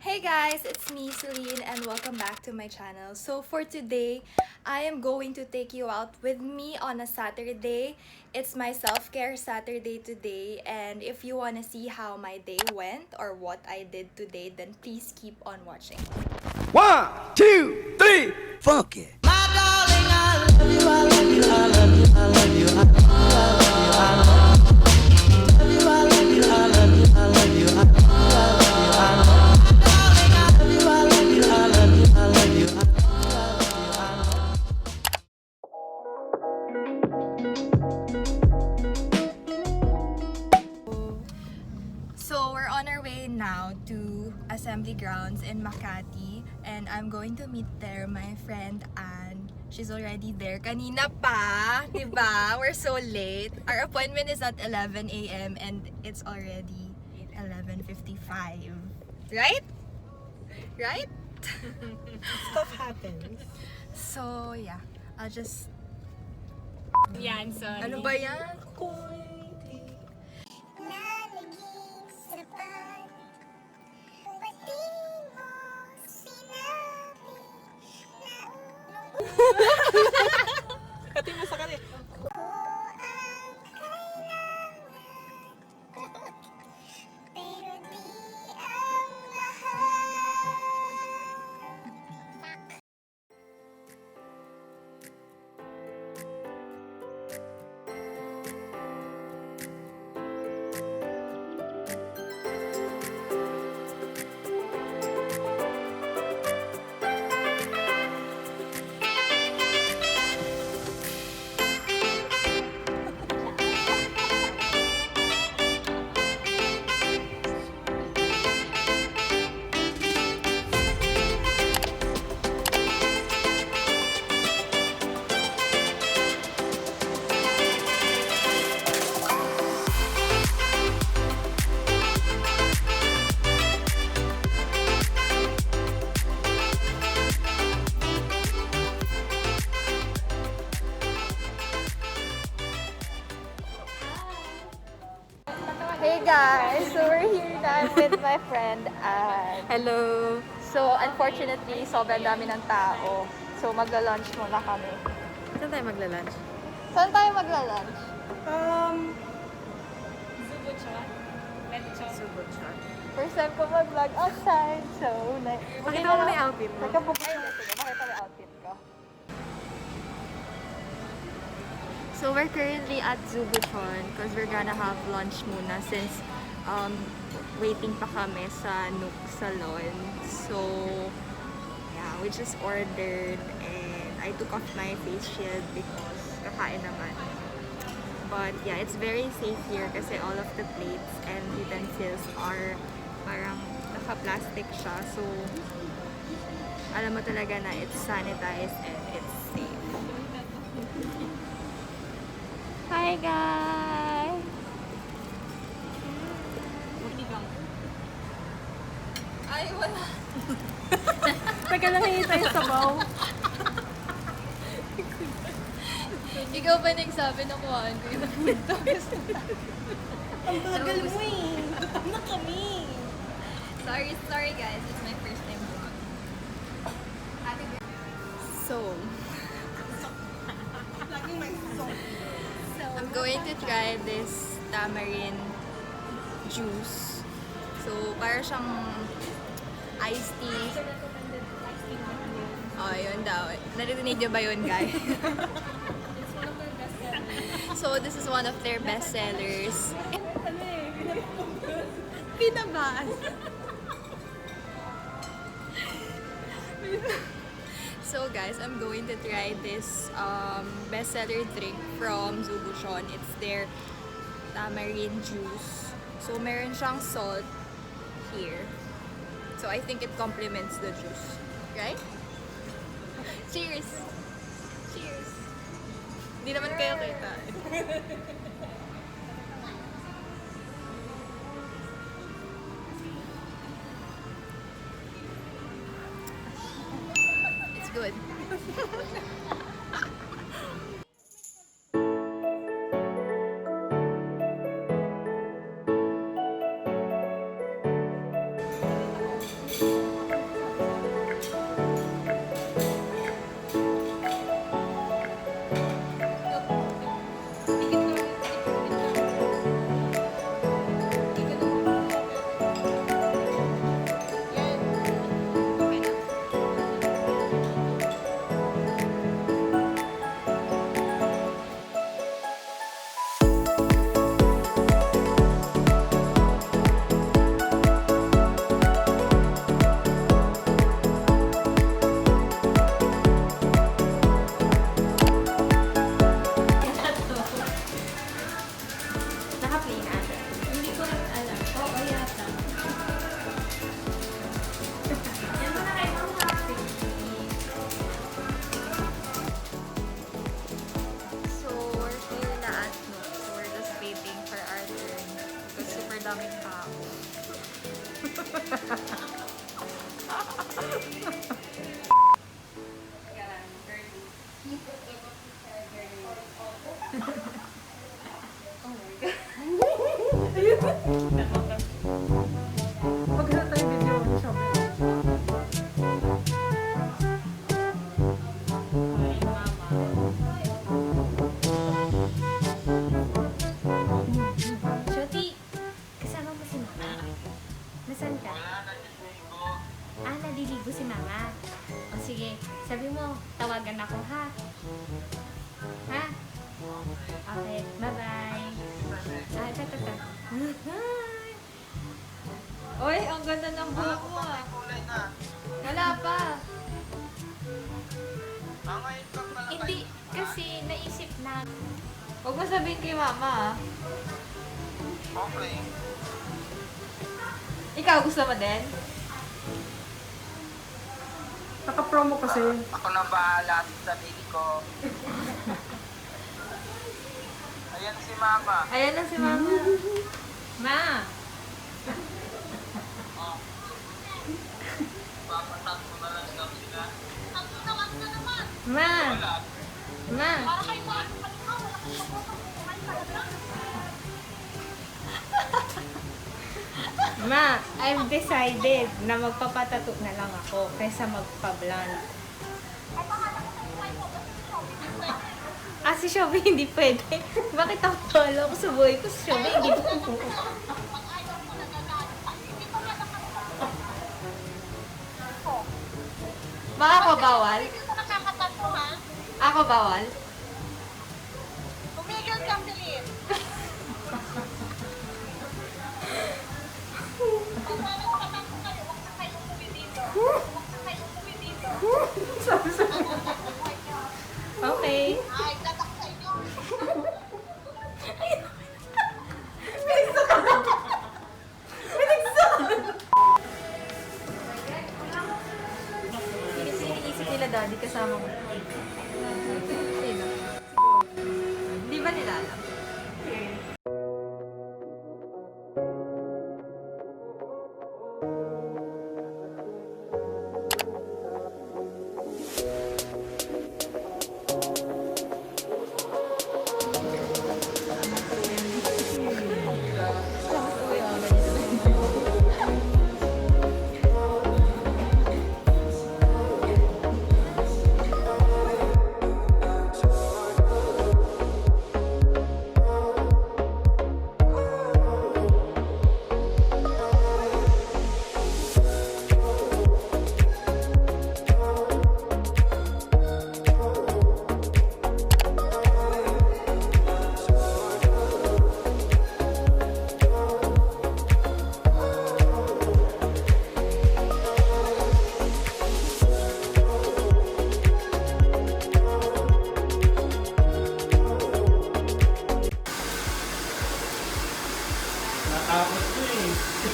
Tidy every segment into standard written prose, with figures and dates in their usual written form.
Hey guys, it's me, Celine, and welcome back to my channel. So for today, I am going to take you out with me on a Saturday. It's my self-care Saturday today, and if you want to see how my day went or what I did today, then please keep on watching. 1, 2, 3, funk it. So we're on our way now to Assembly Grounds in Makati, and I'm going to meet there my friend Anne. She's already there. Kanina pa, diba? We're so late. Our appointment is at 11 a.m. and it's already 11:55. Right? Right? Stuff happens. So yeah, I'll just... Yan, sorry. Ano ba yan? Kati mo sa kanila. Hey guys! So we're here na with my friend Anne. Hello. So, unfortunately, sobrang dami ng tao. So, magla-lunch muna kami. Saan tayo magla-lunch? Saan tayo magla-lunch? Subuchan. First time ko mag-vlog outside. So, Pakita mo na yung outfit mo. Sige, makita mo yung outfit ko. So, we're currently at Zubuchon because we're gonna have lunch muna since waiting pa kami sa NOOK salon. So, yeah, we just ordered and I took off my face shield because kakain naman. But yeah, it's very safe here kasi all of the plates and utensils are parang naka-plastic siya. So, alam mo talaga na it's sanitized and it's safe. Hi guys! Ay, wala. Teka lang, hingi tayo sa baw. Ikaw ba nagsabi na kuhaan ko yung punto? Ang bagal mo eh. Gutom na kami. Sorry guys. It's my first time vlog. So, I'm going to try this tamarind juice. So, para siyang iced tea. Oh, yun daw. Narinig niyo ba yun, guys? So, this is one of their best sellers. Pinabas. So guys, I'm going to try this bestseller drink from Zubuchon. It's their tamarind juice. So meron siyang salt here. So I think it complements the juice. Right? Cheers! Cheers! Hindi naman kayo kita. It's good. Magkano tayo video mo siya? Shoti, kasama mo si Mama? Nasaan ka? Ah, naliligo si Mama. O sige, sabi mo, tawagan ako ha? Ha? Okay, bye-bye. Ah, tata. Uy, ang ganda ng buhok mo ah. Wala pa. Hindi, kasi naisip na. Huwag mo sabihin kay mama ah. Okay. Ikaw, gusto mo din? Naka-promo kasi. Ako na bahala sa sarili ko. Ayan si Mama. Ayan na si mama. Ma! Papatak mo na lang daw sila. Ma! Ma! Ma, I've decided na magpapatato na lang ako kaysa magpa-blonde. Ah, si Shobi hindi pwede. Bakit ako pala ako sa buhay ko? Si Shobi hindi pwede. Ma, ako bawal? Ako bawal? Tumigil ka, Philip. Okay. Ay, tatak sa inyo. Kasi iniisip nila daddy kasama mo. Sino? Di ba nila alam?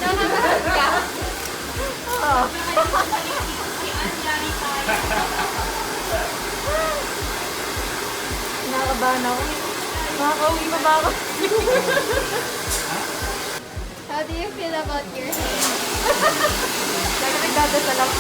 Nakakapagod ka? Oo. Nakakabahan ako. Makakauwi pa ba ako? How do you feel about your hair? Lagi nagdadasal ako.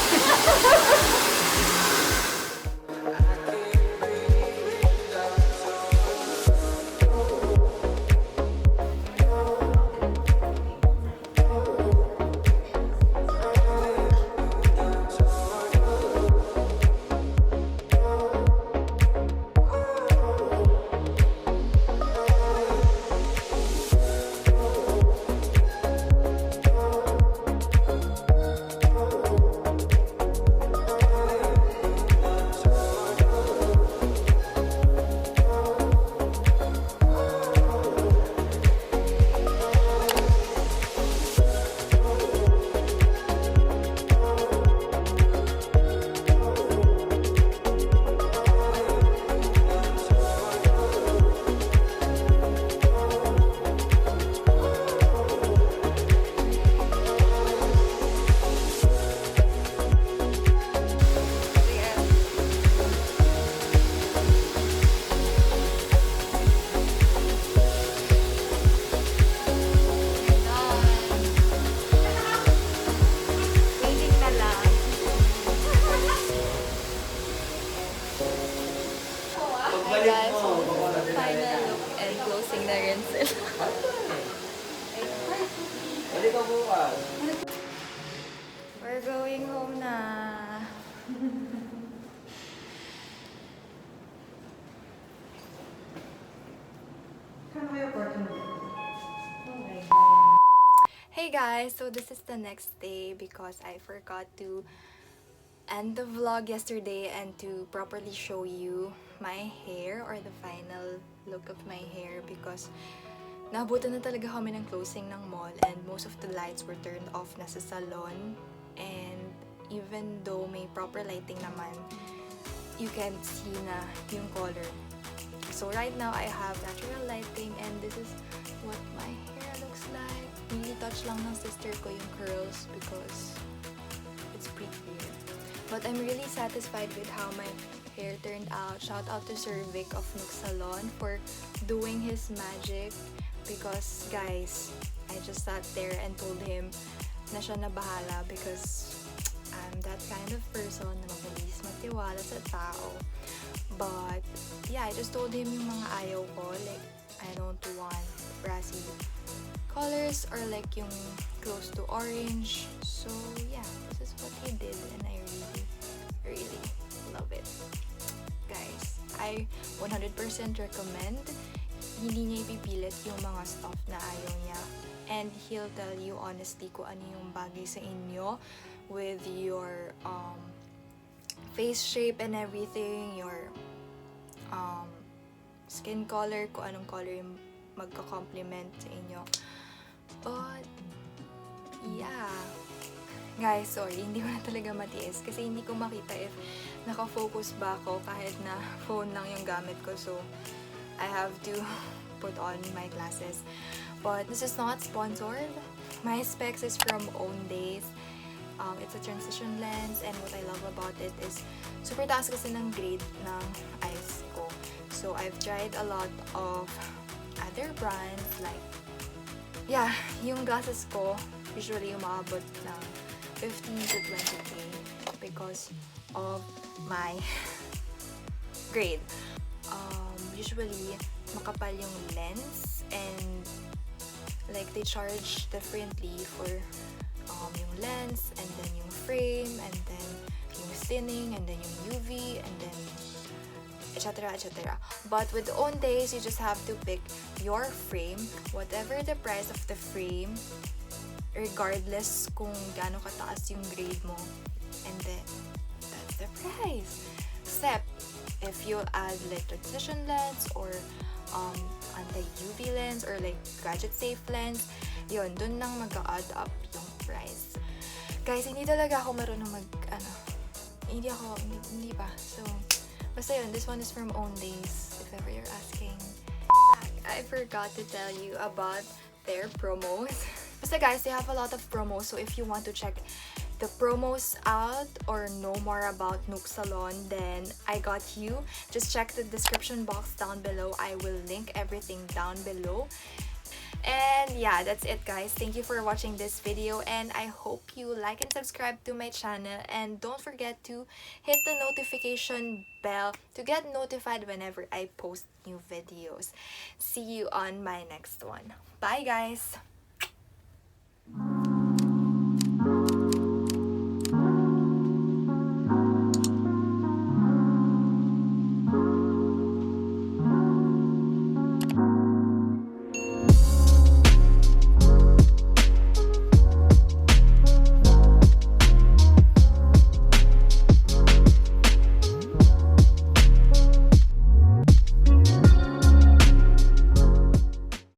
We're going home na. Hey guys, so this is the next day because I forgot to end the vlog yesterday and to properly show you my hair or the final look of my hair because naabutan na talaga kami ng closing ng mall and most of the lights were turned off na sa salon, and even though may proper lighting naman, you can see na yung color. So right now I have natural lighting and this is what my hair looks like. Really touch lang ng sister ko yung curls because it's prettier. But I'm really satisfied with how my hair turned out. Shout out to Sir Vic of NOOK Salon for doing his magic because guys, I just sat there and told him na siya na bahala because I'm that kind of person na mabilis matiwala sa tao. But yeah, I just told him yung mga ayaw ko, like I don't want brassy colors or like yung close to orange. So yeah, this is what he did and I really love it. Guys, I 100% recommend. Hindi niya ipipilit yung mga stuff na ayaw niya. And he'll tell you honestly kung ano yung bagay sa inyo with your face shape and everything, your skin color, kung anong color yung magka-complement sa inyo. But yeah, guys, sorry, hindi ko na talaga matiis kasi hindi ko makita if naka-focus ba ako kahit na phone lang yung gamit ko, so I have to put on my glasses. But this is not sponsored. My specs is from OWNDAYS. It's a transition lens and what I love about it is super taas kasi ng grade ng eyes ko. So I've tried a lot of other brands like, yeah, yung glasses ko usually umaabot ng 15 to 20k because of my grade. Usually makapal yung lens and like they charge differently for yung lens and then yung frame and then yung thinning and then yung UV and then etc. etc. But with OWNDAYS, you just have to pick your frame, whatever the price of the frame, regardless kung gaano kataas yung grade mo, and then that's the price. Except if you add like transition lens or anti-UV lens or like gadget safe lens, yun, dun nang mag-add up yung price. Guys, hindi talaga ako marunong hindi pa. So, basta yun, this one is from OWNDAYS, if ever you're asking. I forgot to tell you about their promos. Basta guys, they have a lot of promos, so if you want to check the promos out or know more about NOOK Salon, then I got you. Just check the description box down below. I will link everything down below. And yeah, that's it guys. Thank you for watching this video and I hope you like and subscribe to my channel, and don't forget to hit the notification bell to get notified whenever I post new videos. See you on my next one. Bye guys!